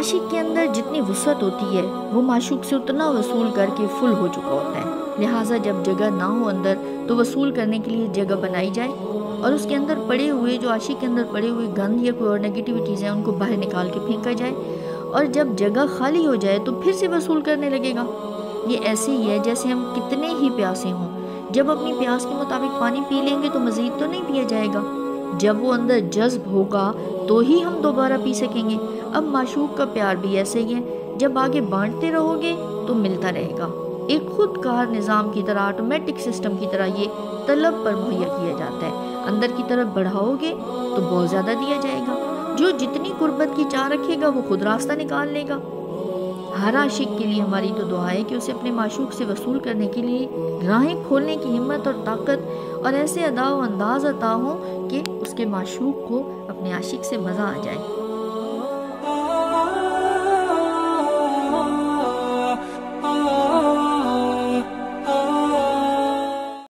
عاشق کے اندر جتنی وسعت ہوتی ہے وہ معشوق سے اتنا وصول کر کے فل ہو چکا ہوتا ہے، لہٰذا جب جگہ نہ ہو اندر تو وصول کرنے کے لیے جگہ بنائی جائے اور اس کے اندر پڑے ہوئے جو عاشق کے اندر پڑے ہوئے گند یا کوئی اور نیگیٹیوٹیز ہیں ان کو باہر نکال کے پھینکا جائے، اور جب جگہ خالی ہو جائے تو پھر سے وصول کرنے لگے گا۔ یہ ایسے ہی ہے جیسے ہم کتنے ہی پیاسے ہوں، جب اپنی پیاس کے مطابق پانی پی لیں گے تو مزید تو نہیں پیا جائے گا، جب وہ اندر جذب ہوگا تو ہی ہم دوبارہ پی سکیں گے۔ اب معشوق کا پیار بھی ایسے ہی ہے، جب آگے بانٹتے رہو گے تو ملتا رہے گا۔ ایک خود کار نظام کی طرح، آٹومیٹک سسٹم کی طرح یہ طلب پر مہیا کیا جاتا ہے، اندر کی طرف بڑھاؤ گے تو بہت زیادہ دیا جائے گا، جو جتنی قربت کی چاہ رکھے گا وہ خود راستہ نکال لے گا۔ ہر عاشق کے لیے ہماری تو دعا ہے کہ اسے اپنے معشوق سے وصول کرنے کے لیے راہیں کھولنے کی ہمت اور طاقت اور ایسے ادا و انداز عطا ہوں کہ اس کے معشوق کو اپنے عاشق سے مزہ آ جائے۔